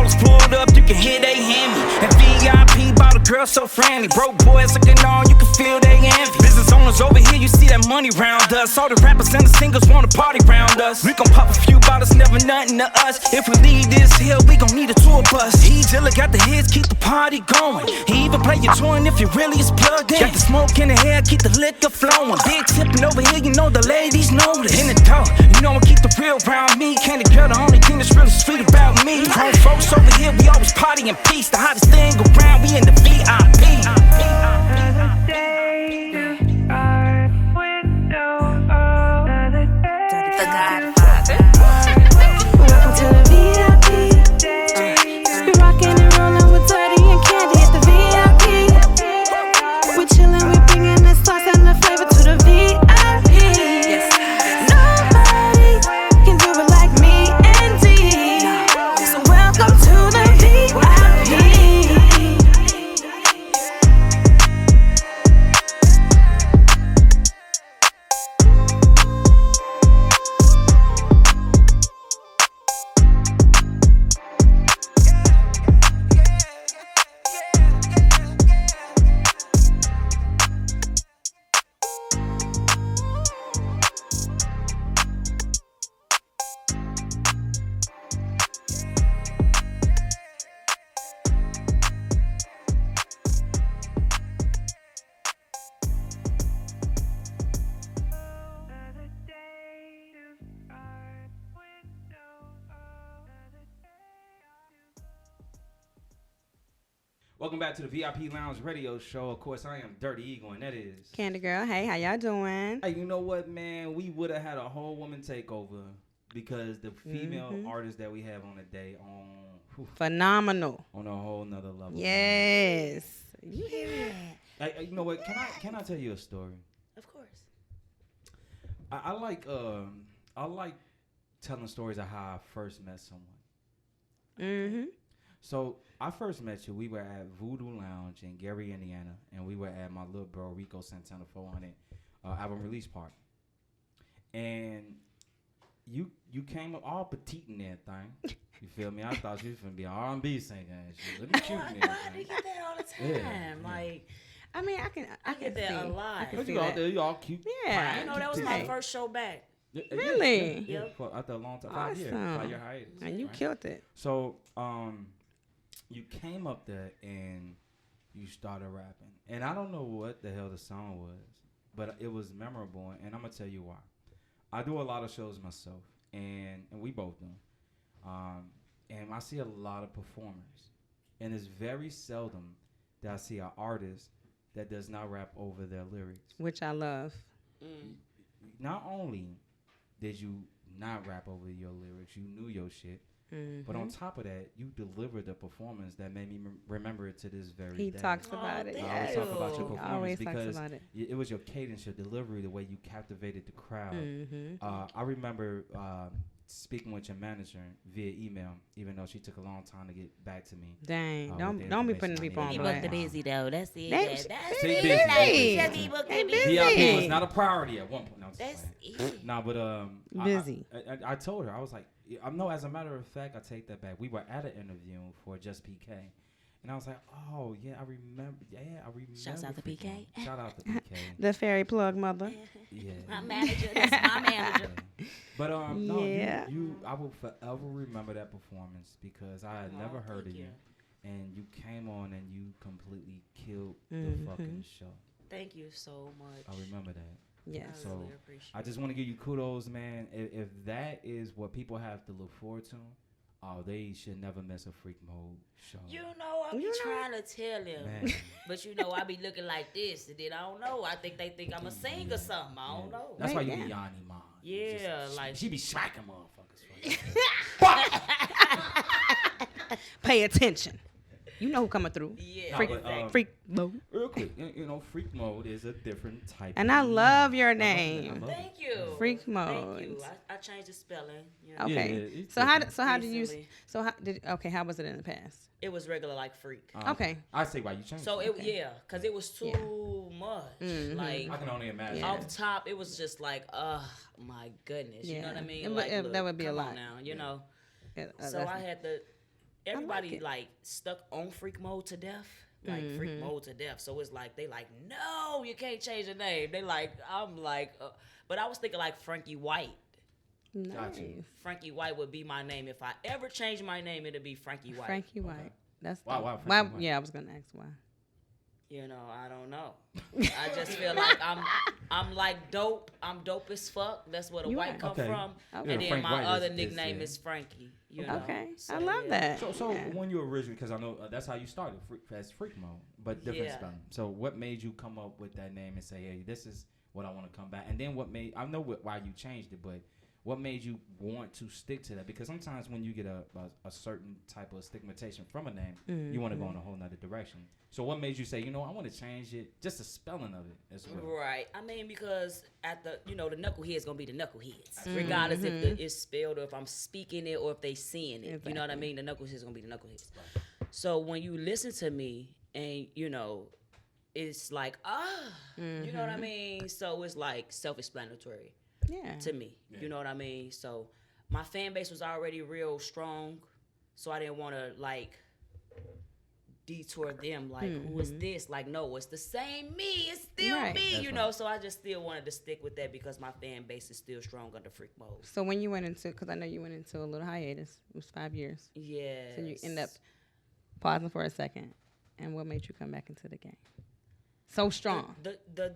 ballers pulled up, you can hear they hand me. And VIP bought a girl so friendly. Broke boys looking on, you can feel they envy. Business owners over here, you see that money round us. All the rappers and the singers wanna party round us. We gon' pop a few bottles, never nothing to us. If we leave this hill, we gon' need a tour bus. He Dilla got the hits, keep the party going. He even play your joint if you really is plugged in. Got the smoke in the air, keep the liquor flowing. Big tipping over here, you know the ladies know this. In the door, you know I keep the real round me. Candy girl, the only thing that's really sweet about me. Grown folks over here, we always party in peace. The hottest thing around, we in the VIP. The Godfather. Welcome to the VIP. We rockin' and rollin' with Dirty and Candy at the VIP. We chillin', we bringin' the sauce and the flavor to the VIP. Nobody can do it like me and D. So welcome to the VIP. Welcome back to the VIP Lounge Radio Show. Of course, I am Dirty Eagle, and that is Candy Girl. Hey, how y'all doing? Hey, you know what, man? We would have had a whole woman takeover because the female artists that we have on the day Phenomenal. on a whole nother level. Yes. You hear that? Hey, you know what? Can I tell you a story? Of course. I like telling stories of how I first met someone. Mm-hmm. So I first met you. We were at Voodoo Lounge in Gary, Indiana, and we were at my little bro Rico Santana 400 album release party. And you came up all petite in that thing. You feel me? I thought you was gonna be an R&B singer and shit. Look at you, man. I get that all the time. Yeah. Like, I mean, I get that a lot. But you out there, you all cute. Yeah. you know, that was my first show back. Really? Yeah. After a long time, Awesome. 5 year hiatus. And you right? killed it. So, you came up there and you started rapping. And I don't know what the hell the song was, but it was memorable. And I'm going to tell you why. I do a lot of shows myself, and we both do. And I see a lot of performers. And it's very seldom that I see an artist that does not rap over their lyrics. Which I love. Not only did you not rap over your lyrics, you knew your shit. But on top of that, you delivered a performance that made me remember it to this very day. He talks about it. I always talk about your performance Always because talks about it. it was your cadence, your delivery, the way you captivated the crowd. I remember speaking with your manager via email, even though she took a long time to get back to me. Dang, don't be putting people on He blast. booked the busy though. That's it. That's busy. He booked the busy. VIP was not a priority at one point. No, That's it. nah, but Busy. I told her, I was like, no. As a matter of fact, I take that back. We were at an interview for Just PK, and I was like, oh yeah, I remember. Yeah, I remember. Shouts out to PK. Shout out to PK. The fairy plug mother. Yeah. My manager. That's my manager. But no, Yeah. you I will forever remember that performance because I had never heard of you, and you came on and you completely killed the fucking show. Thank you so much. I remember that. Yes. I So really appreciate I just want to give you kudos, man. If that is what people have to look forward to, they should never miss a Phreek Mode show. You know, I be trying to tell them. Man. But you know, I be looking like this, and then I don't know. I think they think I'm a singer or something. I don't know. That's why you Yeah. be Yanni Mom. Yeah, like she be smacking motherfuckers. Pay attention. You know who coming through. Yeah. Phreek mode. Real quick, Phreek Mode is a different type. And of I love your I love it. name. Thank you. Phreek Thank mode. you. I changed the spelling. You know. Okay. Yeah, it's So how did you? Recently. So how was it in the past? It was regular like Phreek. Okay. I say why you changed. So it. because it was too much. Like I can only imagine. Yeah. off top, it was just like, my goodness. You know what I mean? That like, would be a come on lot. now, you know. Yeah, So I had to everybody it. like stuck on freak mode to death. Like freak mode to death. So it's like they like, no, you can't change the name. They like, I'm like, but I was thinking like Frankie White. Nice. Gotcha. Frankie White would be my name. If I ever change my name, it'd be Frankie White. Frankie White. That's Wow, dope. wow, Why? Frankie White. Yeah, I was gonna ask why. You know, I don't know. I just feel like I'm like dope. I'm dope as fuck. That's where the You white are. come Okay. from. Okay. And then Frank my White other is- nickname yeah. is Frankie. You know? Okay, So, I love yeah. that. So Yeah. when you originally, because I know that's how you started as Freak Mode, but different Yeah. spelling. So what made you come up with that name and say, hey, this is what I want to come back? And then what made, I know why you changed it, but what made you want to stick to that? Because sometimes when you get a certain type of stigmatization from a name, you want to go in a whole nother direction. So what made you say, I want to change it, just the spelling of it as well? Right. I mean, because at the the knucklehead's gonna be the knuckleheads, regardless if it's spelled or if I'm speaking it or if they seeing it. You know what I mean? The knucklehead's gonna be the knuckleheads. So when you listen to me and it's like you know what I mean. So it's like self-explanatory Yeah. to me. You know what I mean? So my fan base was already real strong, so I didn't want to like detour them like who is this, like no, it's the same me, it's still Right. me, That's you know. So I just still wanted to stick with that because my fan base is still strong under freak mode. So when you went into, because I know you went into a little hiatus, it was 5 years. Yeah. So you end up pausing for a second, and what made you come back into the game? So strong. the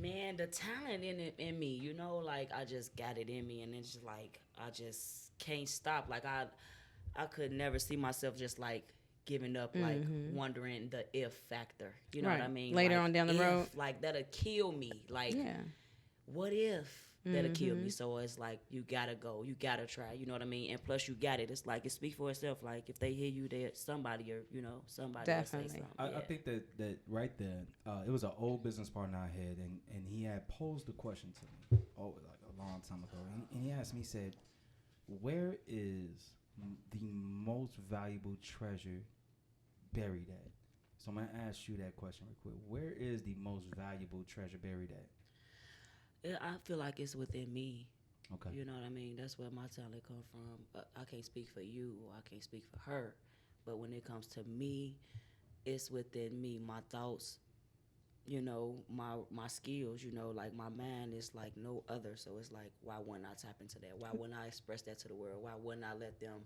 man, the talent in me, like I just got it in me, and it's just like I just can't stop. Like I could never see myself just like giving up, like wondering the if factor. You know what I Right. mean? Later Like, on down the if, road. like that'll kill me. Like Yeah. what if that'll kill me? So it's like you gotta go, you gotta try. You know what I mean? And plus you got it. It's like it speaks for itself. Like if they hear you, there somebody or somebody will say Definitely. something. I Yeah. think that right there, it was an old business partner I had, and he had posed a question to me, like a long time ago, and he asked me, he said, "Where is the most valuable treasure buried at?" So I'm gonna ask you that question real quick. Where is the most valuable treasure buried at? I feel like it's within me. Okay. You know what I mean? That's where my talent come from. I can't speak for you or I can't speak for her. But when it comes to me, it's within me. My thoughts, my skills, like my mind is like no other. So it's like, why wouldn't I tap into that? Why wouldn't I express that to the world? Why wouldn't I let them,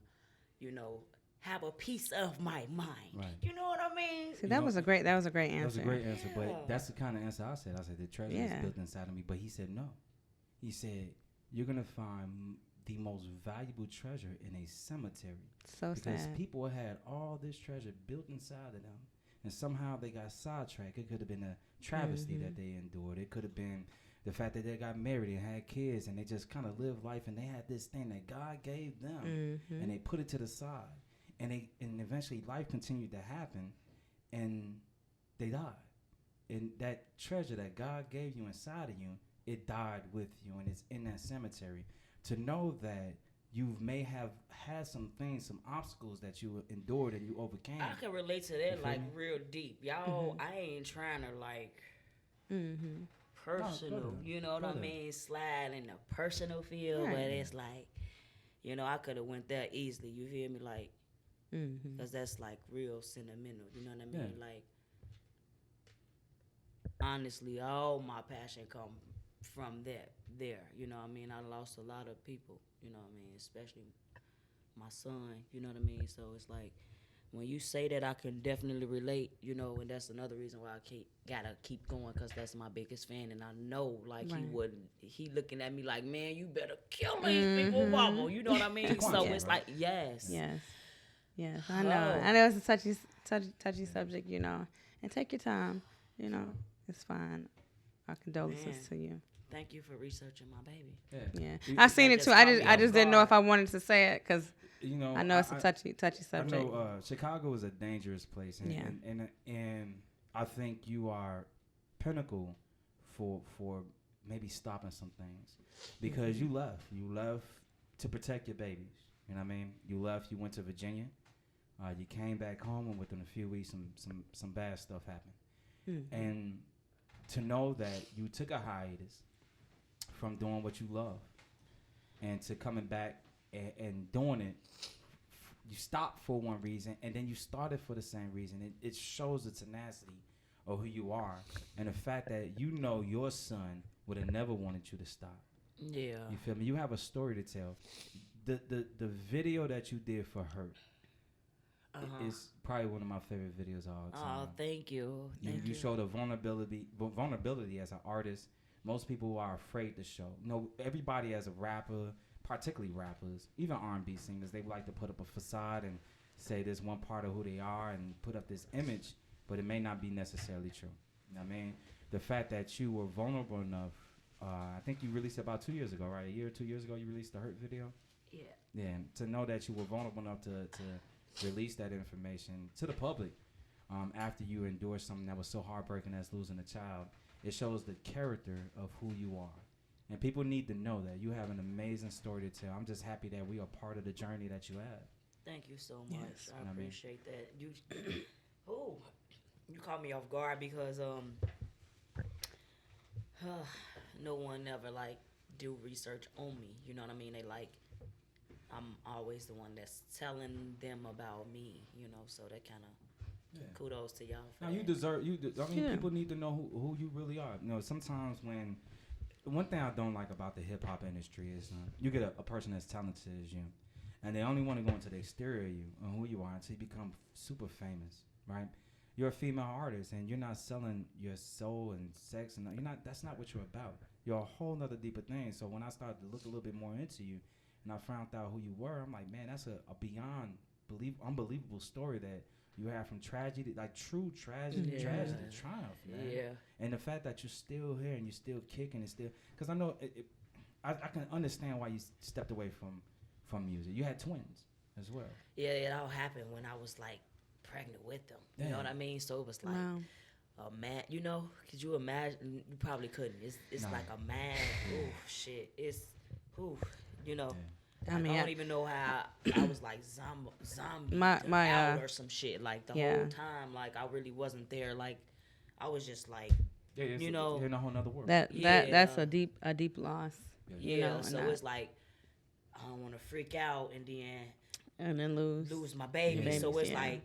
have a piece of my mind? Right. You know what I mean? See, that was a great answer. That was a great answer, Yeah. but that's the kind of answer I said. I said the treasure is built inside of me, but he said no. He said you're gonna find the most valuable treasure in a cemetery So because sad. people had all this treasure built inside of them, and somehow they got sidetracked. It could have been a travesty that they endured. It could have been the fact that they got married and had kids, and they just kind of lived life, and they had this thing that God gave them, and they put it to the side. And eventually life continued to happen, and they died. And that treasure that God gave you inside of you, it died with you, and it's in that cemetery. To know that you may have had some things, some obstacles that you endured and you overcame. I can relate to You that feel like me? real deep. Y'all, I ain't trying to like personal, there. you know what Go I there. mean? Slide in the personal field, but Right. it's like, I could have went there easily. You feel me? Like, because that's like real sentimental. You know what I mean? Yeah. Like, honestly, all my passion come from there. You know what I mean? I lost a lot of people. You know what I mean? Especially my son. You know what I mean? So it's like, when you say that, I can definitely relate, and that's another reason why I gotta keep going, because that's my biggest fan, and I know, like, Right. he looking at me like, man, you better kill these people, mama, you know what I mean? So Yeah. it's like, yes. Yes, I know. I know it's a touchy subject, and take your time, it's fine. Our condolences Man. to you. Thank you for researching my baby. Yeah, You- I seen that it just too. I caught just me I off just didn't know guard. if I wanted to say it because I know it's a touchy I subject. know Chicago is a dangerous place, and, Yeah. and I think you are pinnacle for maybe stopping some things because you left to protect your babies. You know what I mean? You left. You went to Virginia. You came back home, and within a few weeks, some bad stuff happened. And to know that you took a hiatus from doing what you love, and to coming back and doing it you stopped for one reason, and then you started for the same reason. It shows the tenacity of who you are, and the fact that you know your son would have never wanted you to stop. Yeah. You feel me? You have a story to tell. The video that you did for her is probably one of my favorite videos of all time. Oh, thank you. Thank You showed a vulnerability as an artist. Most people are afraid to show. Everybody as a rapper, particularly rappers, even R&B singers, they like to put up a facade and say there's one part of who they are and put up this image, but it may not be necessarily true. You know what I mean? The fact that you were vulnerable enough, I think you released it about 2 years ago, right? A year or 2 years ago, you released the Hurt video? Yeah. Yeah, and to know that you were vulnerable enough to release that information to the public after you endured something that was so heartbreaking as losing a child, it shows the character of who you are. And people need to know that you have an amazing story to tell. I'm just happy that we are part of the journey that you have. Thank you so much. Yes. I appreciate that. You, you caught me off guard because no one ever like do research on me. You know what I mean? They like I'm always the one that's telling them about me. You know, so that kind of kudos to y'all. For now that. you deserve. People need to know who you really are. You know, sometimes when one thing I don't like about the hip hop industry is you get a person as talented as you, and they only want to go into the exterior of you and who you are until you become super famous, right? You're a female artist and you're not selling your soul and sex, and you're not. That's not what you're about. You're a whole nother deeper thing. So when I started to look a little bit more into you, and I found out who you were, I'm like, man, that's a beyond unbelievable story that you have from tragedy, like true tragedy, tragedy to triumph, man. Yeah. And the fact that you're still here and you're still kicking and still, because I know I can understand why you stepped away from music. You had twins as well. Yeah, it all happened when I was like pregnant with them. You know what I mean? So it was like a mad, you know, could you imagine? You probably couldn't. It's like a mad, shit. It's, you know. I mean, I don't even know how I was like zombie out or some shit. Like the whole time, like I really wasn't there. Like I was just like, you know, you're in a whole nother world. That's a deep loss. Yeah, You know, so it's like I don't want to freak out and then lose my baby. So it's like,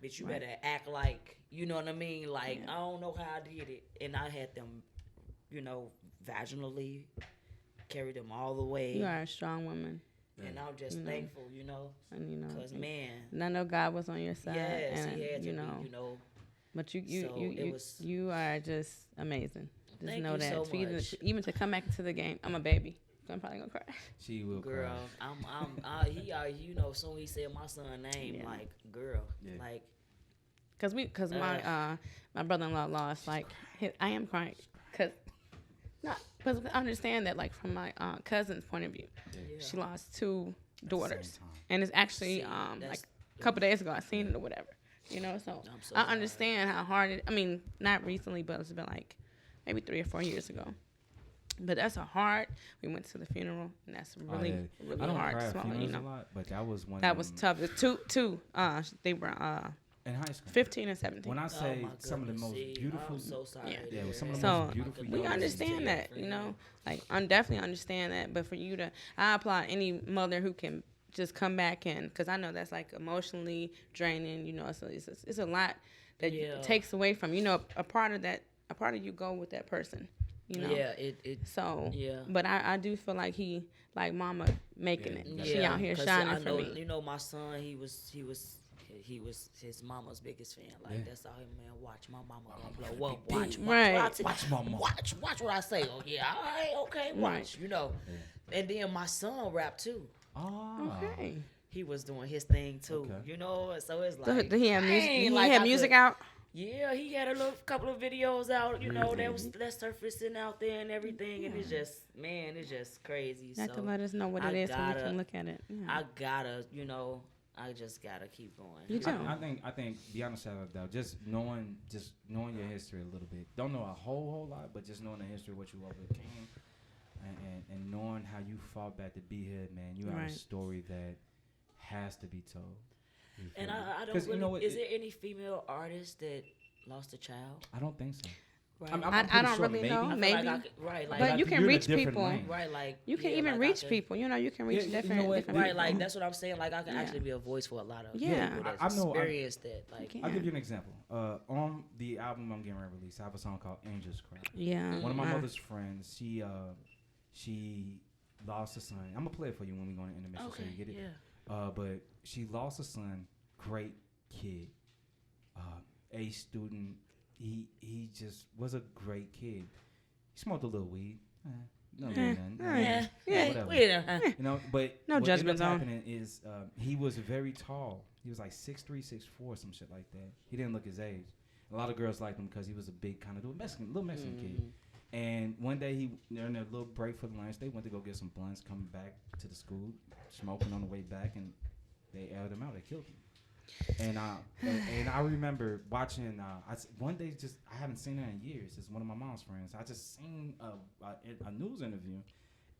bitch, you better act like, you know what I mean? Like I don't know how I did it, and I had them, you know, vaginally. Carried them all the way. You are a strong woman. And I'm just thankful, you know. And you know, because man, and I know God was on your side. Yes, and, he had to you know, be, you know. But you are just amazing. Just Thank know you that. so For you much. even to come back into the game, I'm a baby. So I'm probably gonna cry. She will girl, cry. you know, soon he said my son's name, like girl, like. Cause my brother-in-law lost I am crying because I understand that from my cousin's point of view, she lost 2 daughters, and it's actually like a couple days ago I seen it or whatever, you know. So I understand how hard it. I mean, not recently, but it's been like maybe 3 or 4 years ago. But that's a hard. We went to the funeral, and that's really I don't hard cry to at swallow. funerals You know, a lot, but that was one. that was tough. The two. They were in high school. 15 and 17. When I say some of the most beautiful, I'm so sorry. yeah, some of the So most beautiful. we understand that, you know, like I definitely understand that. But for you to, I applaud any mother who can just come back in, because I know that's like emotionally draining. You know, so it's a lot that it takes away from, you know, a part of you go with that person. You know. Yeah, But I do feel like mama making it. She out here shining for me. You know, my son, he was his mama's biggest fan. Like that's all him, man. Watch my mama gonna blow up. Watch mama. Watch what I say. Oh yeah, all right, okay, watch. You know, and then my son rap too. Oh, okay. He was doing his thing too. Okay. You know, so it's like. So did he have music? He had music out. Yeah, he had a couple of videos out, you know, that surfacing out there and everything, and it's just crazy. You have to let us know what it is so we can look at it. Yeah. I gotta, you know, I just gotta keep going. You do. I think beyond a shadow of a doubt, just knowing your history a little bit. Don't know a whole lot, but just knowing the history of what you overcame, and knowing how you fought back to be here, man. You have a story that has to be told. And I don't really, is there any female artist that lost a child? I don't think so. Right. I'm I pretty don't sure really know. I feel Maybe. like I could, right, like, But you can you're in a reach different people. lane. right, like You can yeah, even like, reach I people. You know, you can reach Yeah, you know different what? different Right, people. like that's what I'm saying. Like I can Yeah. actually be a voice for a lot of Yeah. people I that's know, experienced that. Like, Yeah. I'll give you an example. On the album I'm getting ready to release, I have a song called Angels Cry. Yeah. One of my mother's friends, she lost a son. I'm gonna play it for you when we go into intermission so okay, you get it. yeah, But she lost a son, great kid, A student. He just was a great kid. He smoked a little weed. No, nothing. yeah, Whatever. yeah. You know, but No what judgment ended up zone. happening is he was very tall. He was like 6'3", 6'4", some shit like that. He didn't look his age. A lot of girls liked him because he was a big kind of little Mexican kid. And one day during their little break for the lunch, they went to go get some blunts, coming back to the school, smoking on the way back, and they aired him out. They killed him. And I remember watching. One day, just I haven't seen her in years. It's one of my mom's friends. I just seen a news interview,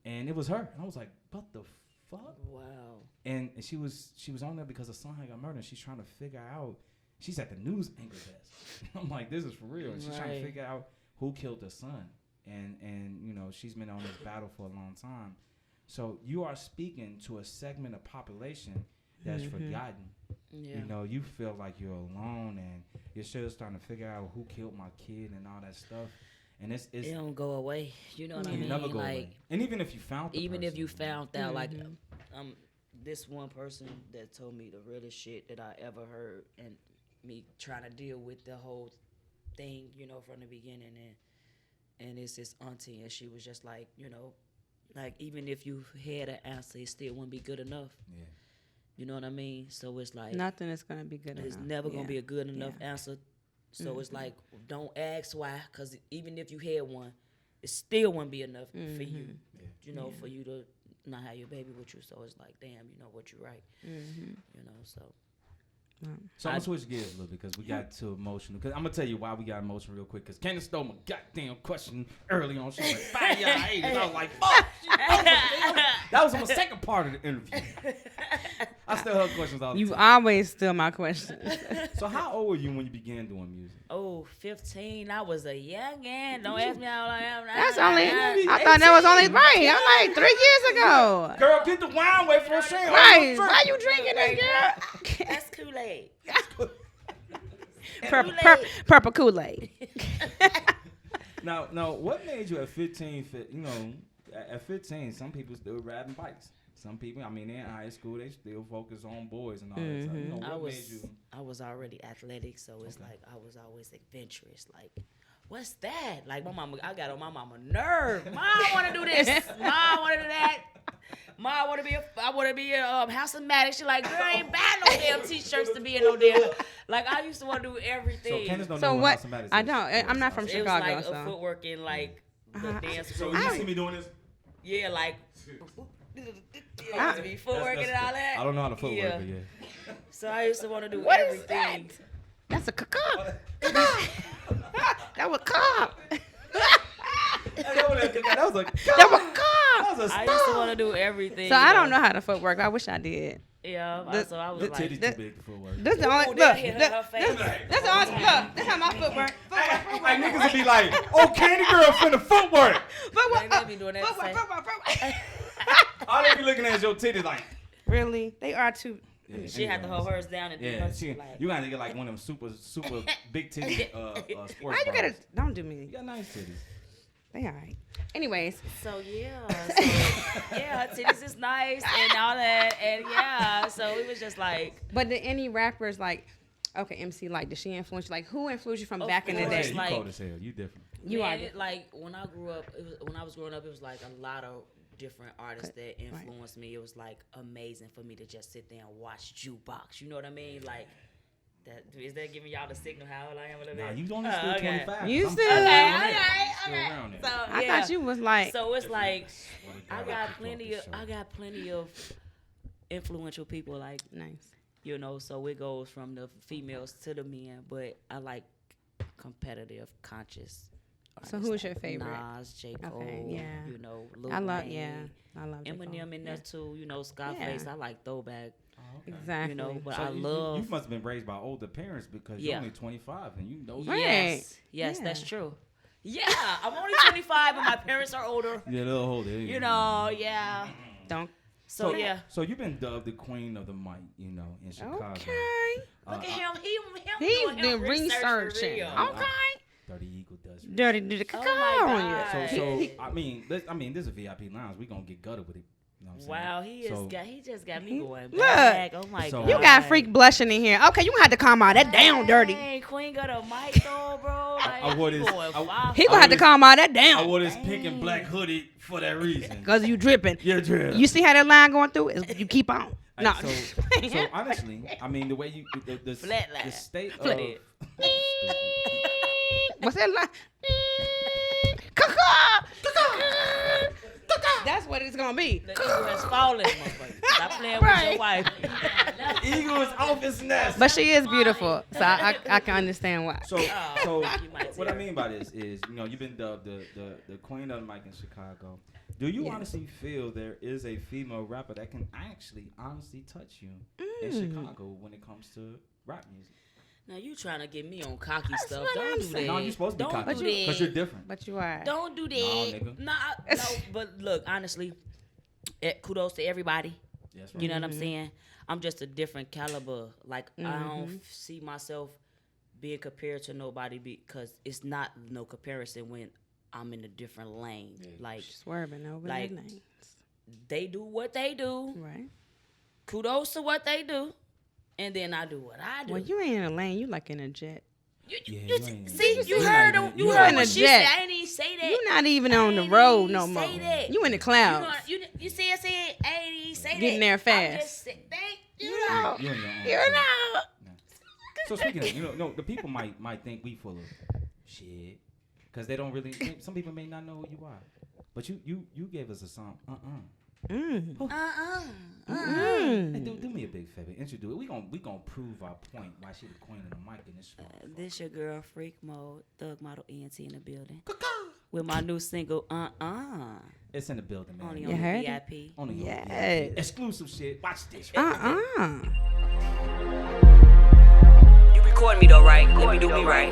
and it was her. And I was like, "What the fuck?" Wow. And she was on there because her son had got murdered. And she's trying to figure out. She's at the news anchor desk. I'm like, "This is for real." And she's trying to figure out who killed her son. And you know, she's been on this battle for a long time. So you are speaking to a segment of population that's forgotten. Yeah. You know, you feel like you're alone, and you're still starting to figure out who killed my kid and all that stuff. And it's It don't go away. You know what I it mean? never go like, away. And even if you found the even if person, you found out, like, Mm-hmm. this one person that told me the realest shit that I ever heard, and me trying to deal with the whole thing, you know, from the beginning, and it's this auntie, and she was just like, you know, like even if you had an answer, it still wouldn't be good enough. Yeah. You know what I mean? So it's like Nothing is gonna be good it's enough. never gonna Yeah. be a good enough Yeah. answer. So it's like, don't ask why, because even if you had one, it still wouldn't be enough for you, you know, for you to not have your baby with you. So it's like, damn, you know what, you're right. You know, so. So I'm gonna switch gears a little bit because we got too emotional. Because I'm gonna tell you why we got emotional real quick. Because Candace stole my goddamn question early on. She was like, "Fire y'all haters." I was like, "Fuck." That was on the second part of the interview. I still have questions all the You time. always steal my questions. So how old were you when you began doing music? Oh, 15. I was a youngin'. Don't ask me how old I am now. That's only. I thought that was only right. I'm like 3 years ago. Girl, get the wine away from Shane. Right? Why you drinking this, girl? That's Kool-Aid. Purple Kool-Aid. Now, what made you at 15? You know, at 15, some people still riding bikes. Some people, I mean, they're in high school, they still focus on boys and all that stuff. You know, what made you? I was already athletic, so it's like I was always adventurous. Like, what's that? Like, my mama, I got on my mama nerve. Mom, I want to do this. Mom, I want to do that. Mom, I want to be a house of Maddox. She like, girl, I ain't buying no damn t-shirts to be in no damn. Like, I used to want to do everything. So Candace don't So know what? House of Maddox I is. don't. I'm not from It was Chicago, like a so. footwork and like the dance. So you see me doing this? Yeah, like. Yeah, used to be footwork and all that. I don't know how to footwork, Yeah. but yeah. So I used to want to do What is everything. That's a caca. That was cop. That was a That was cop. That was a I used to want to do everything. So I don't know how to footwork. I wish I did. Yeah, so I was The like, titties too big for footwork. This the only Ooh, look. that hit her face. That's the only look. This how my footwork. Like niggas would be like, "Oh, Candy Girl finna footwork." They be doing that same. Footwork. All they be looking at is your titties like. Really? They are too. Yeah, She had to hold hers down and do Yeah, her you gotta get like one of them super big titty sports. Why you gotta? bras. Don't do me. You got nice titties. They all right. Anyways, So yeah, her titties is nice and all that, and yeah, so it was just like, but did any rappers like? Okay, MC, like, did she influence you? Like, who influenced you from Of back in the course. Yeah, day? you Like- cold as hell. You different. You man, are. it, like when I grew up, when I was growing up, it was like a lot of different artists that influenced me. It was like amazing for me to just sit there and watch Jukebox. You know what I mean? Like, that is that giving y'all the signal how old I am a little Nah, bit? you only still okay. 25. You I'm still- still Okay, around there. Still okay. around there. So I yeah. thought you was like. So it's like Swear to I God, got keep plenty up of this show. influential people, like, Nice. you know, so it goes from the females to the men, but I like competitive, conscious. So artists who's your like favorite? Nas, J. Cole, Okay, yeah. you know, Lil I love. Wayne, Yeah. I love. J. Cole. Eminem in there too, you know, Scarface. Yeah. I like throwback, Oh, okay. Exactly. you know, but So I you love. must have been raised by older parents because Yeah. you're only 25 and you know. Right. Yes, Yeah. that's true. Yeah, I'm only 25, but my parents are older. Yeah, they'll hold it. You know, yeah. Don't. So yeah. So you've been dubbed the queen of the mic, you know, in Chicago. Okay. Look at him. He's doing been him research for researching. real. Okay. Dirty Eagle does. Dirty did the Oh cacao my on you. God. So I mean, this is a VIP lounge. We gonna get gutted with it. You know what I'm saying? Wow, So- he just got me going Look. back. Oh my So- god. You got Phreek blushing in here. Okay, you gonna have to calm all that down, dirty. Hey, Queen got a mic though, bro. Like, I wore he this- going I- five- He gonna have to calm all that I down. wore this pink and black hoodie for that reason. Cause you dripping. Yeah, drip. You see how that line going through? You keep on. Hey, No. so honestly, I mean the way you the Flat line. the state Flat. of What's that line? That's what it's gonna be. The eagle has fallen, motherfucker. Stop playing with Right. your wife. eagle is off his nest. But she is beautiful, so I can understand why. So You might what I say. mean by this is, you know, you've been dubbed the queen of the mic in Chicago. Do you Yes. honestly feel there is a female rapper that can actually honestly touch you in Mm. Chicago when it comes to rap music? Now you trying to get me on cocky That's stuff. what Don't I'm do saying. that. No, you're supposed to be Don't cocky do because you're that. different. But you are. Don't do that. nigga. No, but look, honestly, kudos to everybody. That's right. You know what I'm saying? I'm just a different caliber. Like I don't see myself being compared to nobody because it's not no comparison when I'm in a different lane. Like Swerving over Like- their names. they do what they do. Right. Kudos to what they do, and then I do what I do. Well, you ain't in a lane. You like in a jet. You you ain't- see, you you're heard not him. even- You you're heard in what a she jet. said. I didn't even say that. You not even on the ain't road even no say more. that. You in the You, clouds. you see, I said, I ain't even say that. Getting there I fast. just said, thank you. You know. You're in your own You zone. know. So speaking of, you know, no, the people might think we full of shit because they don't really. Some people may not know who you are, but you gave us a song. Mm. Hey, do me a big favor. Introduce it. We gonna prove our point why she the queen of the mic in this one. This your girl, Phreek Mode, Thug Model ENT in the building. With my new single, It's in the building, man. only You on heard the it? VIP. Only on Yes. VIP. Exclusive shit. Watch this. You record me though, right? Let me do me right.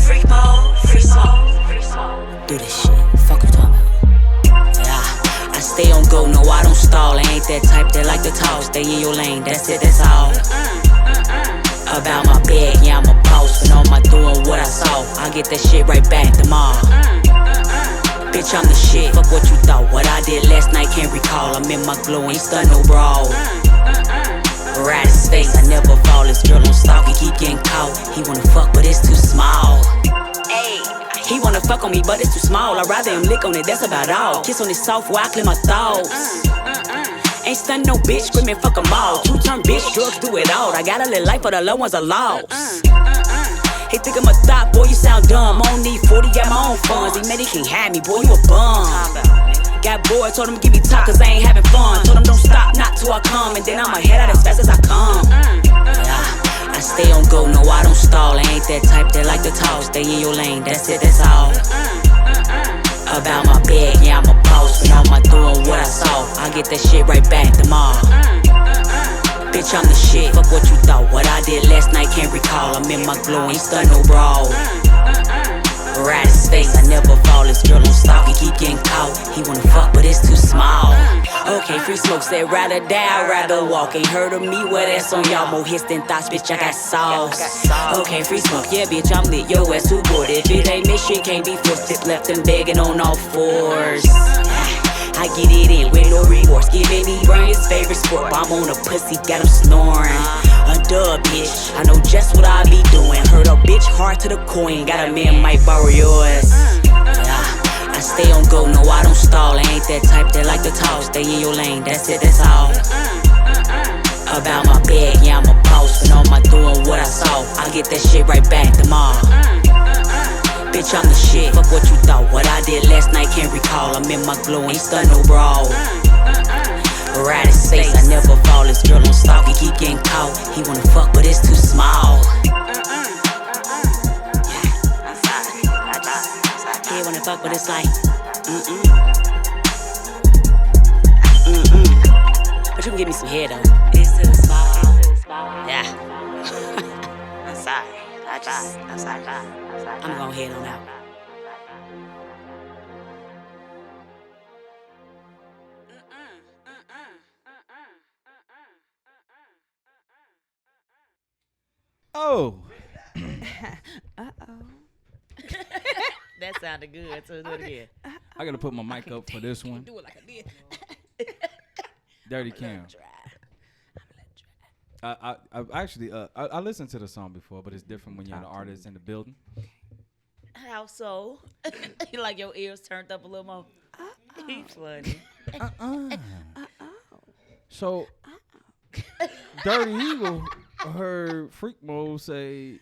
Phreek Mode, Phreek Mode. Do this shit. Fuck you talking about. Yeah, I stay on go, no I don't stall. I ain't that type that like to talk. Stay in your lane, that's it, that's all. About my bag, yeah I'm a boss. When on my doing what I saw, I get that shit right back tomorrow. Bitch, I'm the shit. Fuck what you thought. What I did last night can't recall. I'm in my glow, ain't stun no brawl. Right in space, I never fall. This girl on stalk, he keep getting caught. He wanna fuck, but it's too small. Ayy, he wanna fuck on me, but it's too small. I'd rather him lick on it, that's about all. Kiss on his soft while I clear my thoughts. Ain't stun no bitch, screaming fuck 'em all. Two-turn bitch, drugs do it all. I got a little life, but the low ones are lost. He think I'm a thought, boy, you sound dumb. I don't need 40, got my own funds. He made he can't have me, boy, you a bum. Got bored, told him give me talk, cause I ain't having fun. Told him don't stop, not till I come. And then I'ma head out as fast as I come. Yeah, I stay on go, no, I don't stall. I ain't that type that like to talk. Stay in your lane, that's it, that's all. About my bag, yeah, I'm a boss. When I'm doing what I saw, I get that shit right back tomorrow. Bitch, I'm the shit. Fuck what you thought. What I did last night can't recall. I'm in my glow, ain't stun no brawl. Right in space, I never fall. This girl on stalk, he keep getting caught. He wanna fuck, but it's too small. Okay, Free Smoke said rather die, I'd rather walk. Ain't heard of me, well that's on y'all. More hits than thoughts, bitch, I got sauce. Okay, Free Smoke, yeah, bitch, I'm lit. Yo, ass too bored. If it ain't me, shit can't be forced. Tip left and begging on all fours. I get it in with no remorse. Giving me brain his favorite sport. Bomb on a pussy, got him snoring. A dub, bitch. I know just what I be doing. Heard a bitch hard to the coin. Got a man might borrow yours. I stay on go, no I don't stall. I ain't that type that like to talk. Stay in your lane, that's it, that's all. About my bag, yeah I'm a boss. When on my doing what I saw, I get that shit right back tomorrow. Bitch, I'm the shit. Fuck what you thought. What I did last night can't recall. I'm in my glow, ain't stun no brawl. Right in space, I never fall. This girl on stalk, he keep getting caught. He wanna fuck, but it's too small. I'm sorry. He wanna fuck, but it's like, But you can give me some head though. It's too small. Yeah. I'm sorry. I'm gonna head on out. Oh, That sounded good. So do it again. I gotta put my mic up for this one. Do it like I did. Dirty Cam. I actually I listened to the song before, but it's different when you're the artist in the building. How so? You like your ears turned up a little more? He's funny. So, Dirty Eagle heard Phreek Mode say,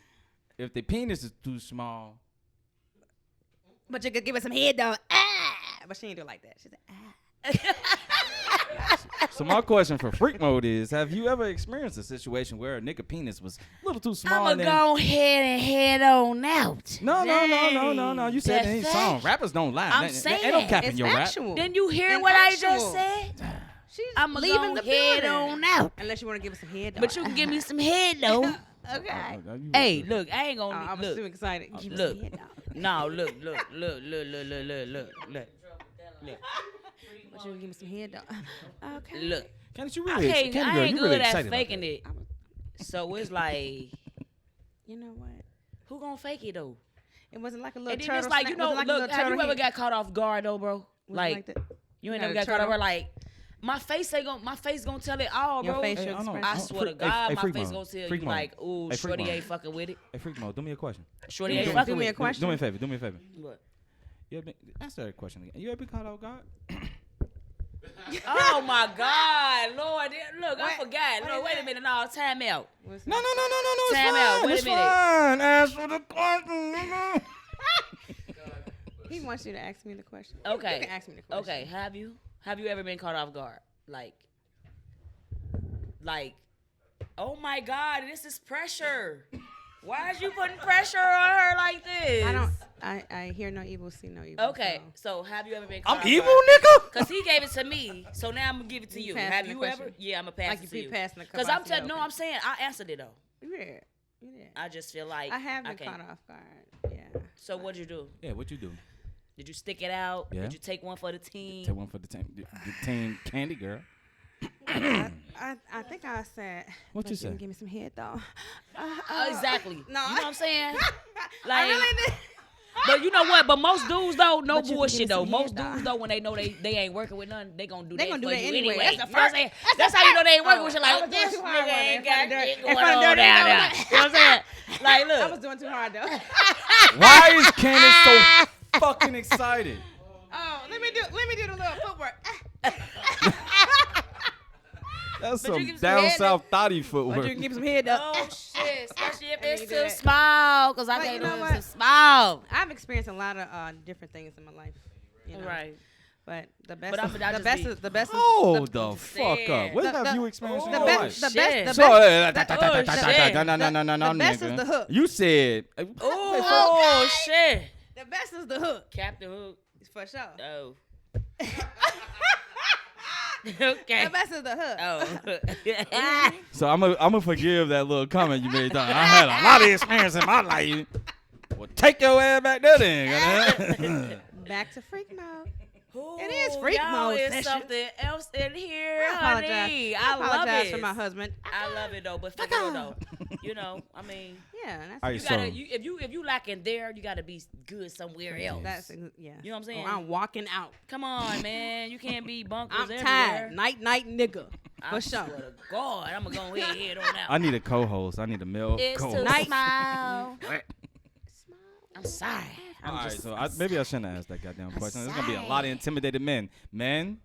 if the penis is too small, But you could give us some head though. Ah! But she ain't do it like that. She said, ah. So my question for Phreek Mode is: have you ever experienced a situation where a nigga penis was a little too small? I'ma go ahead and head on out. No. You said in his That's song. fact. Rappers don't lie. I'm Ain't saying no cap in It's your rap. actual. Didn't you hear It's what I actual. just said? She's I'ma leaving go the head building. on out. Unless you want to give us some head though. But you can give me some head though. Okay. Hey, look, I ain't Oh, gonna I'm look. too excited. Give us Look. some head though. No, look. But you can give me some head though. Okay. Look. Candace, you I really, can't. Candy I girl, ain't you good really at excited about faking it. So it's like, You know what? who gonna fake it though? It wasn't like a little And then turtle. it's like, snap- you know, wasn't like a look, little have you turtle ever head. got caught off guard though, bro? Wasn't Like, that. you ain't got never a got caught turtle? off guard. Like, my face gonna tell it all, Your bro. face Hey, should I know. express. I swear to Hey, God, hey, my Phreek face Mode. gonna tell Phreek you Mode. like, ooh, Hey, Phreek shorty Mode. ain't fucking with it. Hey, Phreek Mode, do me a question. Shorty Do ain't me fucking a with it. question. Do me a favor. Do me a favor. What? You ever been, answer that question again. You ever been caught off guard? Oh my God, Lord, look, I What? forgot. What No, is wait a that? minute, no, time out. What's No. that? It's Time fine. out. Wait a It's minute. fine. Answer the question. nigga. He wants you to ask me the question. Okay. You can ask me the question. Okay, have you ever been caught off guard? Like, oh my God, this is pressure. Why is you putting pressure on her like this? I hear no evil, see no evil. Okay, so have you ever been caught I'm off evil, guard? nigga. Cause he gave it to me, so now I'm gonna give it to You you. passing Have the you question? ever? Yeah, I'm gonna pass Like it you to be you. passing the Cause I'm kabasi telling, no, open. I'm saying I answered it though. You did. I just feel like I have been can't. caught off guard. Yeah. So what'd you do? Yeah, what you do? Did you stick it out? Yeah. Did you take one for the team? Take one for the team Candy Girl. I think I said. What but you can said? Give me some head though. Exactly. No, You know what I'm saying? I Like, really did. but you know what? But most dudes though, no But you can bullshit give me though. some Most head, dudes though. though, when they know they ain't working with none, they gonna do They that gonna do for that you anyway. anyway. That's the You know what I'm first- saying? that's That's the how you know first- they ain't working with you. I Like, was doing this too hard nigga on it. ain't In got front of shit Dirty- going in front of on Dirty down Eagle. there. You know what I'm saying? Like, I look. was doing too hard though. Why is Candace so fucking excited? Oh, let me do the little footwork. That's But you some give some down head, south thotty But you footwork. can give some head though. Oh shit! Especially if I it's need to too do that. small, cause I But can't you do know it what? too small. I've experienced a lot of different things in my life. You know? Right. But the best, But I'm- I the just best be- is the best. Hold is the fuck up. What The- have the- you experienced in the your best. life? The Shit. best. The So, best. no, the best is nigga. the hook. You said. Oh shit! The best is the hook. Captain Hook. For sure. Oh. Okay. The best is the hook. Oh. So I'm gonna forgive that little comment you made. I had a lot of experience in my life. Well, take your ass back there then. Back to freak mode. Ooh, It is freak y'all mode is session. something else in here, I apologize. honey. I love apologize it. for my husband. I love it though, but for real though, you know, I mean, Yeah, that's All right, you so gotta if you lacking there, you gotta be good somewhere else. that's yeah. You know what I'm saying? Or I'm walking out. Come on, man, you can't be bunkers I'm everywhere. tired. Night nigga. I For sure. swear to God, I'm gonna go head on out. I need a co-host. I need a male It's too co-host. small. I'm sorry. All right, so maybe I shouldn't have asked that goddamn question. There's gonna be a lot of intimidated men. Men,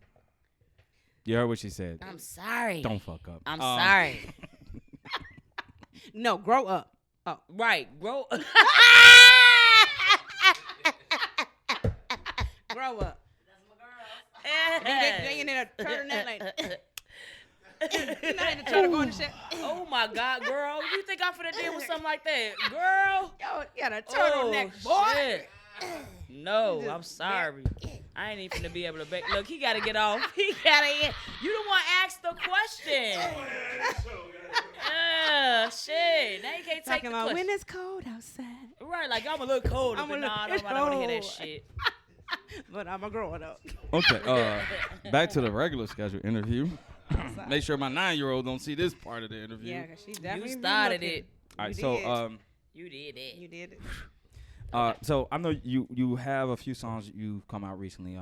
you heard what she said. I'm sorry. Don't fuck up. I'm sorry. No, grow up. Oh, Right, bro. grow up. They in there turning that like. You know how the turtle going to shit. Oh my God, girl! You think I'm finna deal with something like that, girl? Yo, you got a turtleneck, boy. Shit. No, I'm sorry. I ain't even finna be able to back. Look, he gotta get off. He gotta. You the one asked the question. shit. Now you can't take Talking the about question. when it's cold outside. Right, like I'm a little cold, I'm but a nah, little- nobody want to hear that cold. shit. But I'm a growing up. Okay, back to the regular schedule interview. Make sure my 9-year-old don't see this part of the interview. Yeah, because she definitely You been started looking. it. All right, You so did. You did it. You did it. So I know you have a few songs you've come out recently,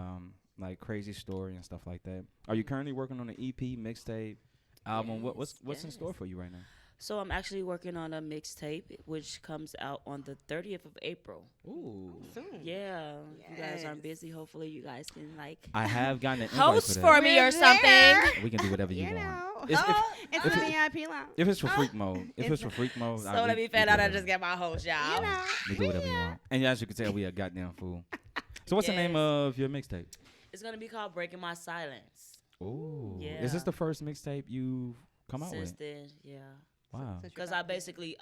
like Crazy Story and stuff like that. Are you currently working on an EP, mixtape, album? What's in store for you right now? So I'm actually working on a mixtape, which comes out on the 30th of April. Ooh. Soon. Yeah, you guys Yes. aren't busy. Hopefully, you guys can like I have gotten an invite host for for that. me or We're something. there. We can do whatever you, You want. know. It's- It's if a it- VIP lounge. If it's for freak mode, if it's for freak mode, So let me find out. I just get my host, y'all. You know. we do whatever you want. And as you can tell, we a goddamn fool. So what's the name Yes. of your mixtape? It's gonna be called Breaking My Silence. Ooh. Yeah. Is this the first mixtape you've come out Since with? then, yeah. Wow. Since you Because got I there. basically,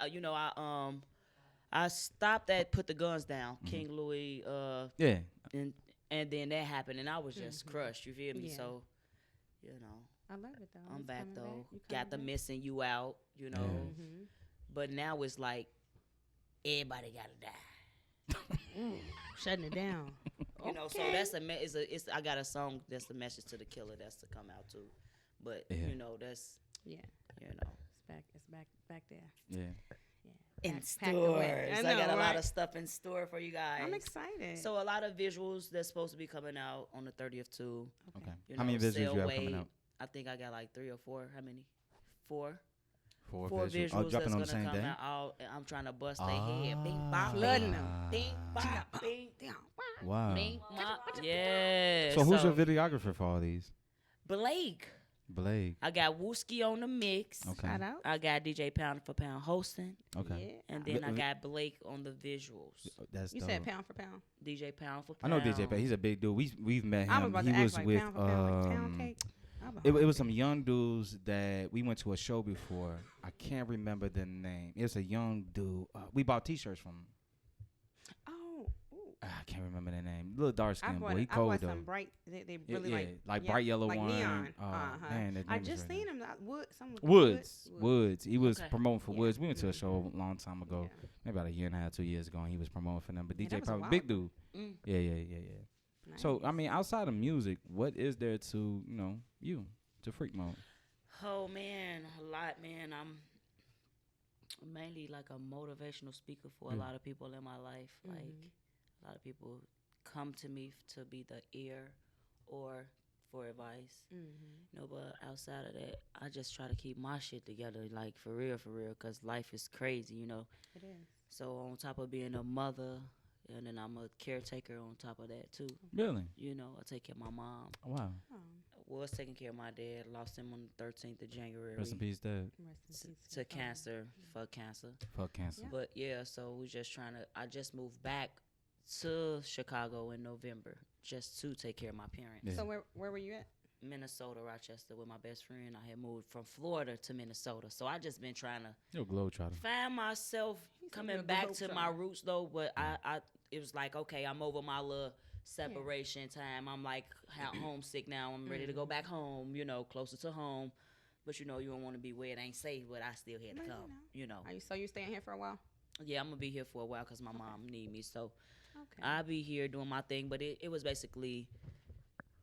I stopped at Put the Guns Down, King Louis, Yeah. and then that happened, and I was just crushed. You feel me? Yeah. So, you know, I love it though. I'm It's back coming though. You Got the coming missing you out. You know, back. but now it's like everybody gotta die. Shutting it down. You know, so that's it's I got a song that's the message to the killer that's to come out too, but Yeah. you know that's Yeah. you know. It's back there. Yeah. In Packed away. stores. I I, know, got a lot right? of stuff in store for you guys. I'm excited. So a lot of visuals that's supposed to be coming out on the 30th too. Okay. You How many know, visuals Sail you have Wade. coming out? I think I got like 3 or 4. How many? 4. Four Four visuals. visuals Dropping that's on the gonna same come day. out. I'm trying to bust their head. Bing bop, Flooding bing, them. bing bop, bing, Wow. bing bop. Yeah. So who's your videographer for all these? Blake. Blake. I got Wooski on the mix. Okay. Shout out. I got DJ Pound for Pound hosting, Okay. Yeah. and then I Vi- got Blake on the visuals. That's You dope. said pound for pound. DJ Pound for I Pound. know DJ, but he's a big dude. We've met I was him. about He to ask was like with pound for pound, like pound cake. I'm it was hungry. some young dudes that we went to a show before. I can't remember the name. It was a young dude. We bought T-shirts from him. Oh, ooh. I can't remember the name. Little dark I skinned bought, boy. He I cold bought though. some bright. They Yeah, really yeah, like bright yellow like one. neon. Oh, man, that I name was just very seen nice. him. Some with Woods. He was Okay. promoting for Yeah. Woods. We went to a Mhm. show a long time ago, Yeah. maybe about a year and a half, 2 years ago, and he was promoting for them. But Yeah, DJ that was a probably while big ago. dude. Mm. Yeah. So I mean, outside of music, what is there to to freak mode? Oh man, a lot, man. I'm mainly like a motivational speaker for a Yeah. lot of people in my life. Like a lot of people come to me to be the ear or for advice. You know, but outside of that, I just try to keep my shit together, like for real, because life is crazy, you know. It is. So on top of being a mother, and then I'm a caretaker on top of that too. Really? You know, I take care of my mom. Wow. Oh, Was taking care of my dad. Lost him on the 13th of January Rest in peace, Dad. rest in peace. to cancer, for cancer. Fuck cancer. Yeah. But yeah, so we just trying to. I just moved back to Chicago in November just to take care of my parents. Yeah. So where were you at? Minnesota, Rochester, with my best friend. I had moved from Florida to Minnesota, so I just been trying to You're a globetrotter. find myself He said coming you're a back to my globetrotter. roots though. But I it was like, okay, I'm over my little separation time. I'm like homesick now. I'm ready to go back home. You know, closer to home. But you know, you don't want to be where it ain't safe. But I still had to No, you come. know. You know. So you staying here for a while? Yeah, I'm gonna be here for a while because my mom need me. So Okay. I'll be here doing my thing. But it was basically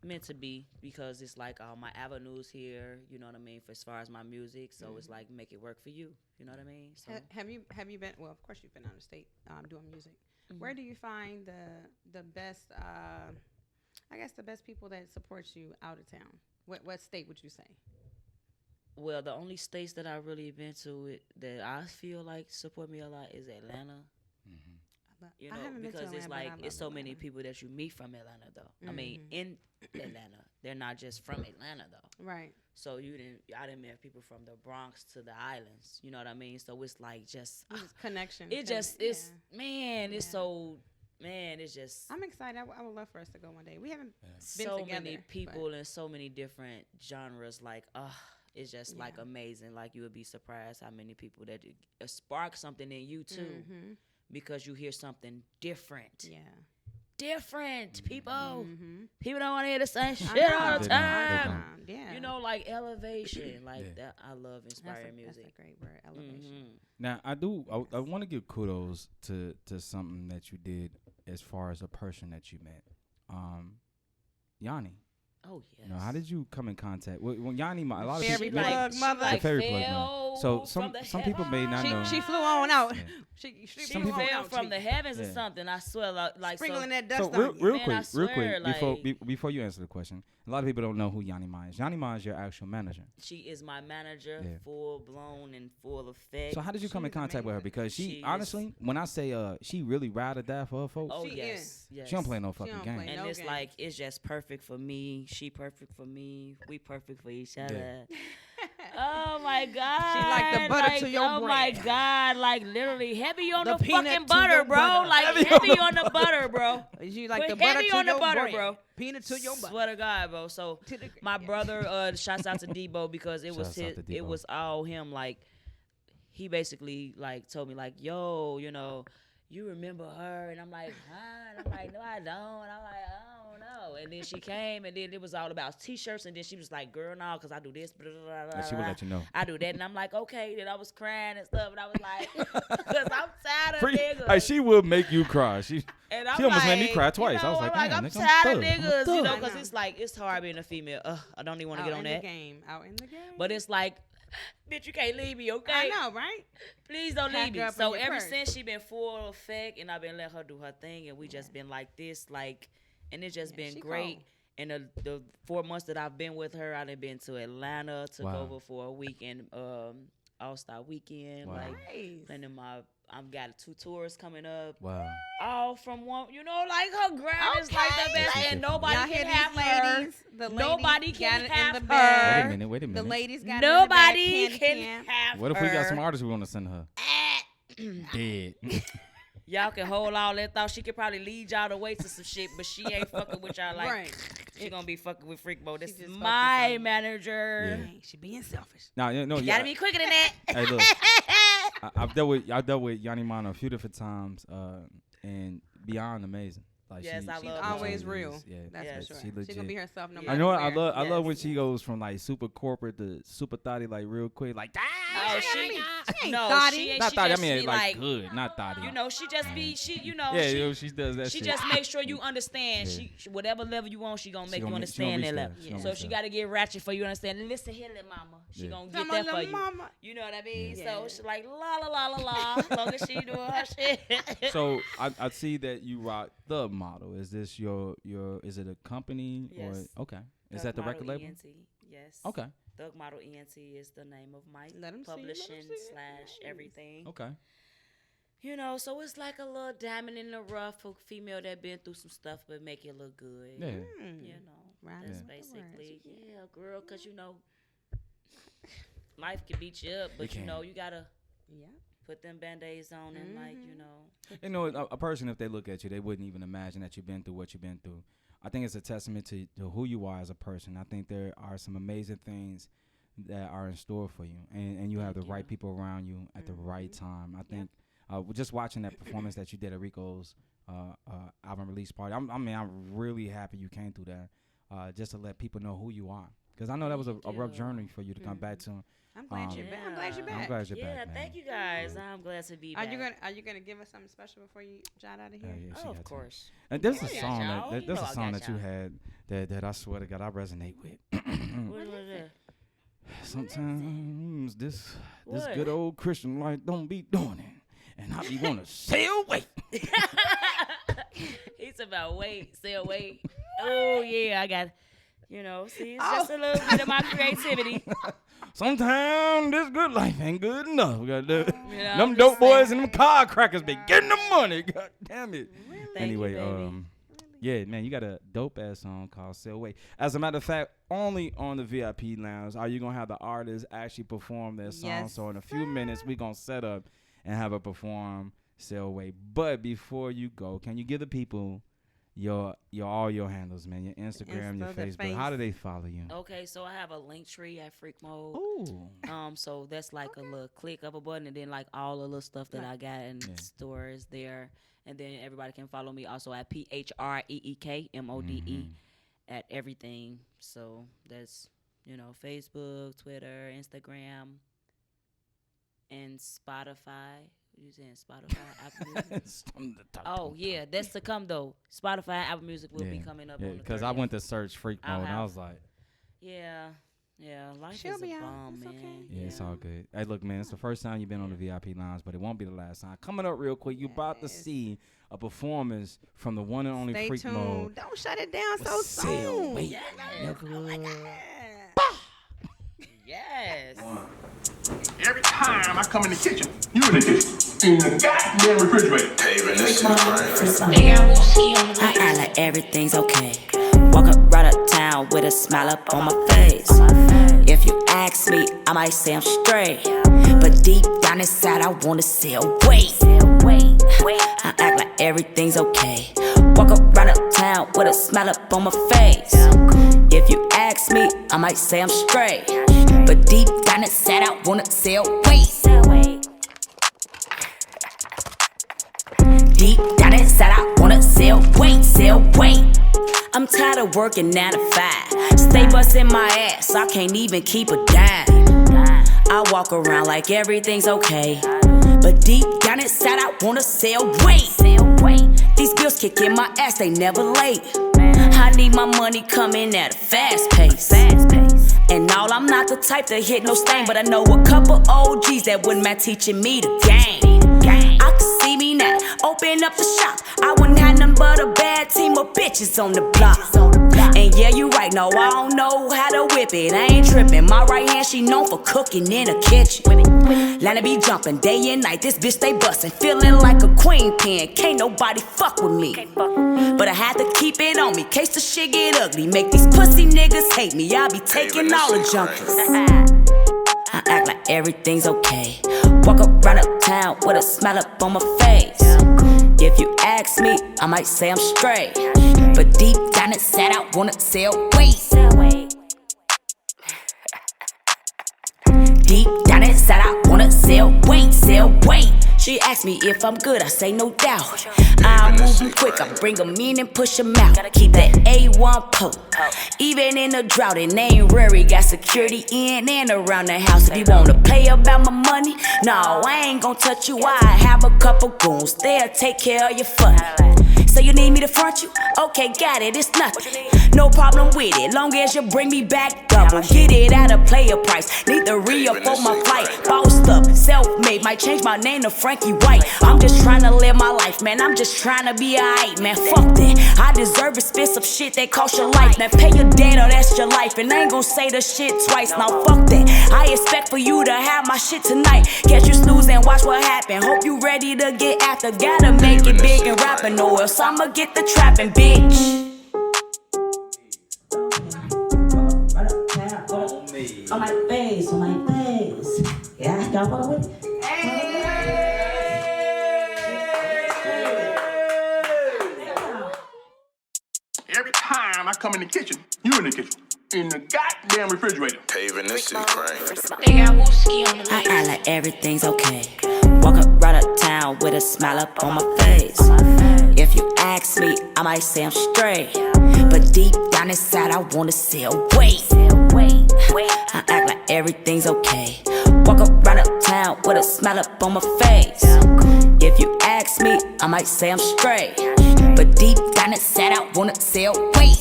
meant to be because it's like all my avenues here. You know what I mean? For as far as my music, so it's like make it work for you. You know what I mean? So Have you been? Well, of course you've been out of state doing music. Where do you find the best? I guess the best people that support you out of town. What state would you say? well, the only states that I've really been to that I feel like support me a lot is Atlanta. You know, I haven't been to because it's Atlanta, but I like love it's so many Atlanta. people that you meet from Atlanta though. I mean, in Atlanta, they're not just from Atlanta though. Right. So I didn't meet people from the Bronx to the islands. You know what I mean? So it's like just Just connection. it just it's man, it's Yeah. so man, it's just I'm excited. I would love for us to go one day. We haven't been so together. many but- people and so many different genres. Like, it's just like Yeah. amazing. Like you would be surprised how many people that spark something in you too, Mhm. because you hear something different. Yeah. different, people. Mm-hmm. People don't want to hear the same shit know. all the They don't. They time. don't. Yeah. You know, like elevation, like Yeah. that. I love inspiring music. That's a great word, elevation. Mhm. Now I want to give kudos to something that you did as far as a person that you met, Yanni. Oh yes. You know, how did you come in contact? When Yanni, a lot of Fairy people, plug, mother. the fairy plug fell man. So from some the people may not know. She flew on out. Yeah. She She Some flew people- on fell out. from the heavens or Yeah. something. I swear, like sprinkling so, that dust So on you. real Man, I quick, swear, before like- before you answer the question, a lot of people don't know who Yanni Ma is. Yanni Ma is your actual manager. She is my manager, Yeah. full blown and full effect. So how did you come in She's contact with her? amazing. Because She she is- honestly, when I say she really ride or die for her folks. Oh She yes, yes. She don't play no fucking don't game. play And no it's games. like it's just perfect for me. She perfect for me. We perfect for each other. Oh my god! like the butter to your Oh my bread. god! Like literally heavy on The the, peanut fucking to butter, your bro. butter. Like heavy on the butter, bro. You like Put the butter heavy to on the your butter, bread. bro. Peanut to your butter. Swear to God, bro. So To the- my yeah. brother, shouts out to Debo because it was Shouts out his, to it Debo. was all him. Like he basically like told me like, yo, you know, you remember her, and I'm like, huh? And I'm like, no, I don't. I'm like, I don't know. And then she came, and then it was all about t-shirts, and then she was like, girl, no, because I do this. Blah, blah, blah, And she will blah. let you know. I do that, and I'm like, okay. Then I was crying and stuff, and I was like, because I'm tired of Free, niggas. like she will make you cry. She And I'm She almost like, made me cry twice. You know, I was like, I'm damn, I'm nigga, I'm tired of thug. I'm niggas, you thug. know, I because know. it's like, it's hard being a female. I don't even want to Out get on in that. the game. Out in the game. But it's like, bitch, you can't leave me, okay? I know, right? Please don't Pack leave me. her up in So your ever purse. since she been full effect, and I've been letting her do her thing, and we just been like this, like, and it's just Yeah, been she great. cold. And the 4 months that I've been with her, I done been to Atlanta, took Wow. over for a weekend, All-Star Weekend, Wow. like Nice. planning I've got 2 tours coming up. wow. All from one, you know, like her grind is like the best, Okay. and nobody Y'all can hear have these her. ladies? The ladies Nobody got can it have in the her. bag. Wait a minute. The ladies got Nobody it in the bag. can Candy have What if her. we got some artists we want to send her? Dead. Y'all can hold all that thought. She could probably lead y'all the way to some shit, but she ain't fucking with y'all like. Right. She gonna be fucking with Phreek Bo. This She is just my focused on- manager. Yeah. Dang, she being selfish. No, You gotta be quicker than that. Hey, look. I've dealt with Yanni Mana a few different times, and beyond amazing. Like Yes, I She's love her. always is- real. Yeah, That's Yes. for sure. She She legit. gonna be herself no Yeah. matter I know. I where. love when Yes. she goes from like super corporate to super thotty like real quick. Like Oh, she ain't no, thotty. she ain't. not She thotty. I just mean be like good, not thotty. you know, she just be she. You know, yeah, she, yo, she does that she shit. just make sure you understand. Yeah. She whatever level you on, she gonna make you gonna understand reach that there. level. She gonna So reach she there. got to get ratchet for you to understand. Listen here, little mama. She Yeah. gonna get Come that on, for little you. mama. You know what I mean? Yeah. So she like la la la la la. As long as she doing her shit. So I see that you rock the model. Is this your is it a company Yes. or okay? Is Thug that the Model record label? ENT, yes. Okay. Thug Model ENT is the name of my Let 'em see, let 'em publishing see it. slash Nice. everything. Okay. You know, so it's like a little diamond in the rough for female that been through some stuff, but make it look good. Yeah. You know, Right. that's with the basically, words. yeah, girl, because, you know, life can beat you up, but, It you can. know, you got to Yeah. put them Band-Aids on and, like, Mm-hmm. you know. You know, a person, if they look at you, they wouldn't even imagine that you've been through what you've been through. I think it's a testament to who you are as a person. I think there are some amazing things that are in store for you, and you have the Thank right you. people around you at the right time. I think just watching that performance that you did at Rico's album release party, I'm really happy you came through that, just to let people know who you are. Because I know that was a Thank rough you. journey for you to come back to. I'm glad you're back. I'm glad you're Yeah. back. I'm glad you're Yeah, back, man. thank you guys. I'm glad to be Are back. you gonna give us something special before you jot out of Yeah, here? yeah, she Oh, got of to. course. And there's a I got song y'all. that You there's know a I song got that you y'all. had that I swear to God I resonate with. What was that? Sometimes this What? good old Christian life don't be doing it, and I be wanna stay away. He's about stay away. Oh yeah, I got. You know, see, it's Oh. just a little bit of my creativity. Sometimes this good life ain't good enough. We got You know, them I'm dope just boys saying. and them car crackers be getting the money. God damn it. Thank Anyway, you, baby. yeah, man, you got a dope ass song called "Sail Away." As a matter of fact, only on the VIP lounge are you gonna have the artists actually perform their song. Yes, So in a few minutes, we gonna set up and have her perform "Sail Away." But before you go, can you give the people your all your handles, man. Your Instagram, your Insta, the Facebook. How do they follow you? Okay, so I have a link tree at Phreek Mode. Ooh. So that's like a little click of a button, and then like all the little stuff that I got in stores there, and then everybody can follow me also at PHREEKMODE at everything. So that's Facebook, Twitter, Instagram, and Spotify. You saying Spotify, Apple Music? Oh yeah, that's to come though. Spotify, Apple Music will be coming up. Yeah, because I went to search Phreek Mode and I was like, yeah, life She'll is be a out. bomb, It's man. okay. yeah, it's all good. Hey, look, man, it's the first time you've been on the VIP lounge, but it won't be the last time. Coming up real quick, you about to see a performance from the one and only Stay Phreek tuned. Mode. Don't shut it down so soon. Yes. Every time I come in the kitchen, you in the kitchen. In the goddamn refrigerator. Paving this shit, right? I act like everything's okay. Walk up right uptown with a smile up on my face. If you ask me, I might say I'm straight, but deep down inside I wanna say wait. I act like everything's okay. Walk up right uptown with a smile up on my face. If you ask me, I might say I'm straight, but deep down inside I wanna say wait. Deep down inside I wanna say wait. I'm tired of working 9 to 5. Stay busting my ass, I can't even keep a dime. I walk around like everything's okay, but deep down inside I wanna say wait. These bills kicking my ass, they never late. I need my money coming at a fast pace. And all, I'm not the type to hit no stain, but I know a couple OGs that wouldn't mind teaching me the game. I can see me now, open up the shop. I wouldn't have nothing but a bad team of bitches on the block. And yeah, you right, no, I don't know how to whip it. I ain't tripping. My right hand, she known for cooking in the kitchen. Let it be jumping day and night. This bitch stay bustin', feeling like a queen pin. Can't nobody fuck with me, but I had to keep it on me, case the shit get ugly. Make these pussy niggas hate me. I be taking all the junkies. I act like everything's okay. Walk up right uptown with a smile up on my face. If you ask me, I might say I'm straight, but deep down inside I wanna say wait. Deep down inside I wanna say wait. She asked me if I'm good, I say no doubt. I'm moving quick, I bring them in and push them out. Keep that A1 poke, even in a drought, it ain't rare. Got security in and around the house. If you wanna play about my money, no, I ain't gon' touch you. I have a couple goons, they'll take care of your fun. So you need me to front you? Okay, got it, it's nothing. No problem with it, long as you bring me back double. Get it at a player price, need the re-up for my flight. Bossed up, self-made, might change my name to Frankie White. I'm just trying to live my life, man, I'm just trying to be alright, man, fuck that. I deserve to spit some shit that cost your life. Now pay your debt or that's your life, and I ain't gon' say the shit twice, now fuck that. I expect for you to have my shit tonight. Catch you snooze and watch what happen. Hope you ready to get after, gotta make it big and rapping, or else I'ma get the trapping, bitch. On my face, on my face. Yeah, y'all follow with me? Every time I come in the kitchen, you in the kitchen. In the goddamn refrigerator. Paving this shit, right? I act like everything's okay. Walk up right uptown with a smile up on my face. If you ask me, I might say I'm straight, but deep down inside I wanna say wait. I act like everything's okay. Walk up right uptown with a smile up on my face. If you ask me, I might say I'm straight, but deep down inside I wanna say wait.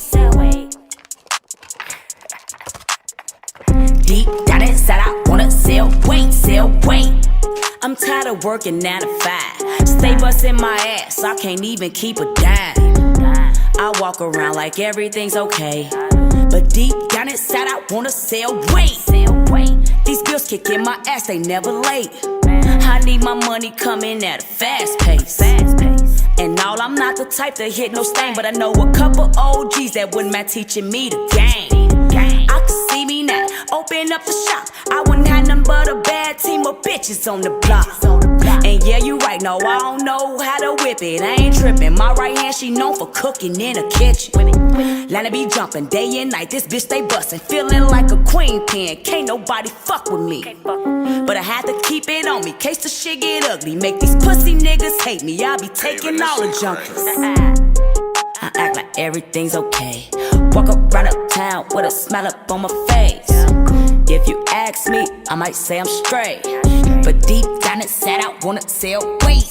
Deep down inside I wanna say wait. I'm tired of working 9 to 5. Stay busting my ass, I can't even keep a dime. I walk around like everything's okay, but deep down inside I wanna say wait. These bills kicking my ass, they never late. I need my money coming at a fast pace. And all, I'm not the type to hit no stain, but I know a couple OGs that wouldn't mind teaching me the game. I can see me now, open up the shop. I wouldn't have nothing but a bad team of bitches on the block. And yeah, you right, no, I don't know how to whip it. I ain't tripping. My right hand, she known for cooking in the kitchen. Lana be jumping day and night. This bitch stay bustin', feeling like a queen pin. Can't nobody fuck with me. But I had to keep it on me, case the shit get ugly. Make these pussy niggas hate me. I be taking all the junkies. I act like everything's okay. Walk around uptown with a smile up on my face. If you ask me, I might say I'm straight. But deep down inside, I wanna sell weight.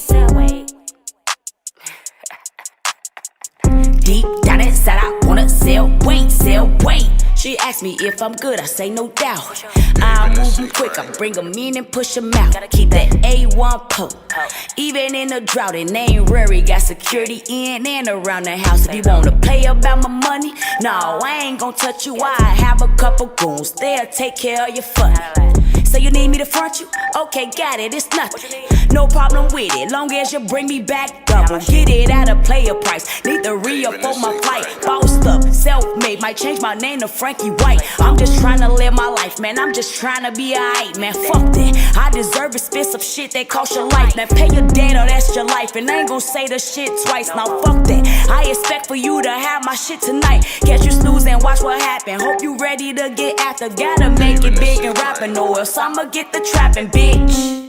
Deep down inside, I wanna sell weight, sell weight. She asked me if I'm good, I say no doubt. I'm moving quick, I bring 'em in and push 'em out. Keep that A1 poke, even in a drought, it ain't rare. Got security in and around the house. If you wanna play about my money, no, I ain't gon' touch you. I have a couple goons, they'll take care of your fun. Say you need me to front you? Okay, got it, it's nothing. No problem with it, long as you bring me back double. Get it at a player price, need the re-up for my flight. Bossed up, self-made, might change my name to Frankie White. I'm just trying to live my life, man, I'm just trying to be alright, man, fuck that. I deserve expensive shit that cost your life. Now pay your debt or that's your life, and I ain't gon' say the shit twice, now fuck that. I expect for you to have my shit tonight. Catch you snooze and watch what happen. Hope you ready to get after, gotta make it big and rapping, or else I'ma get the trapping, bitch.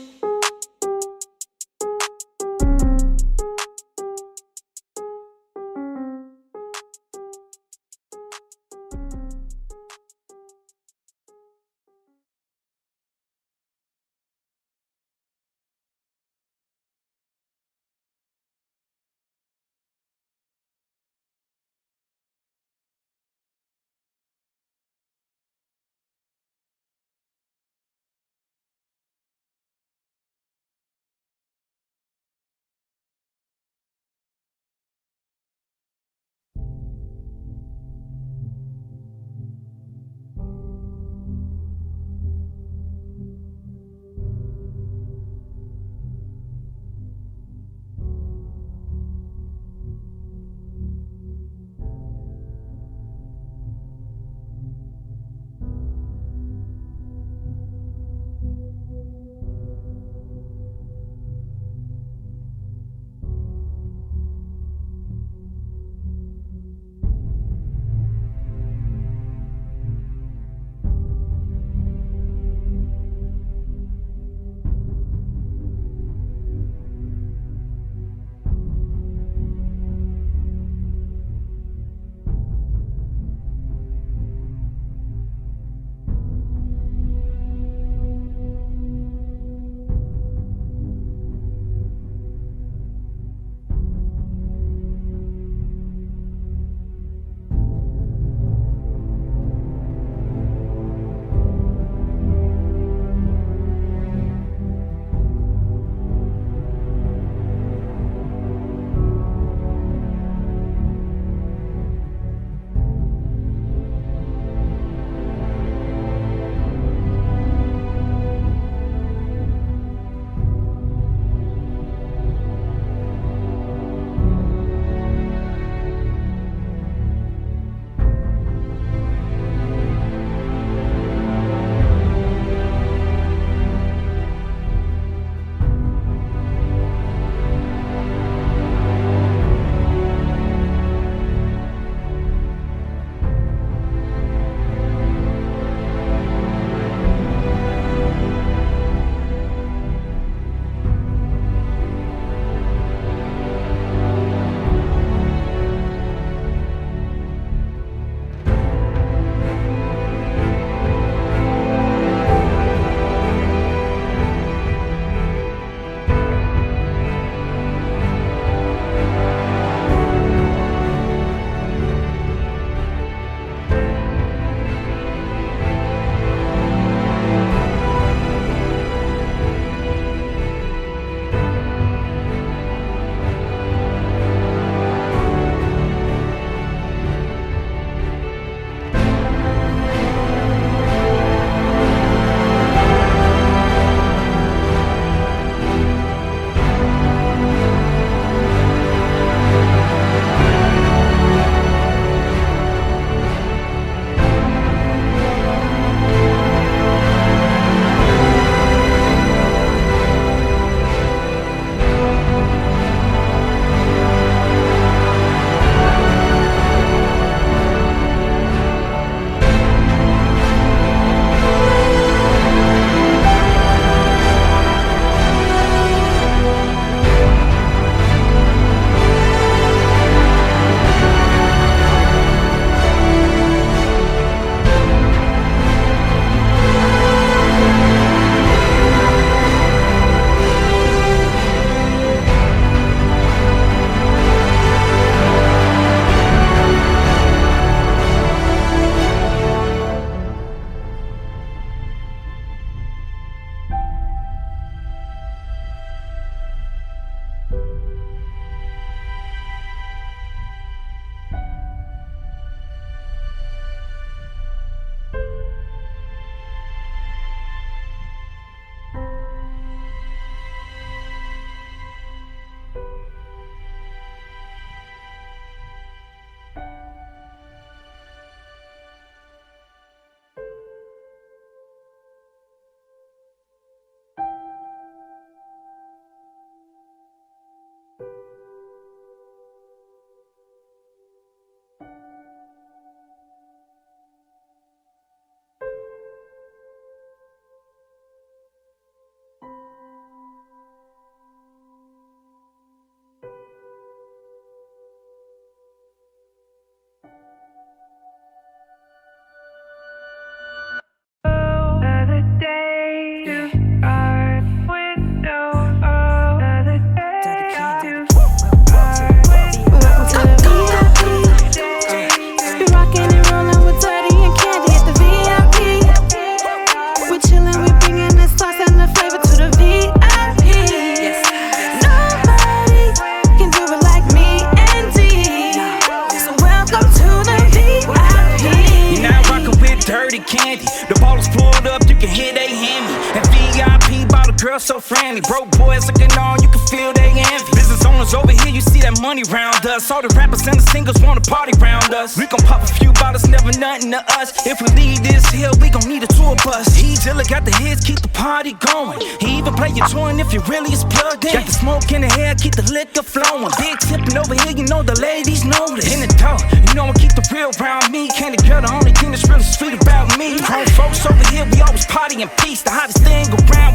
girl so friendly. Broke boys looking on, you can feel they envy. Business owners over here, you see that money round us. All the rappers and the singers wanna party round us. We gon' pop a few bottles, never nothing to us. If we leave this hill, we gon' need a tour bus. He Dilla got the hits, keep the party going. He even play your joint if you really is plugged in. Got the smoke in the hair, keep the liquor flowing. Big tipping over here, you know the ladies know this. In the door, you know I keep the real around me. Candy girl, the only thing that's really sweet about me. Grown folks over here, we always party in peace. The hottest thing around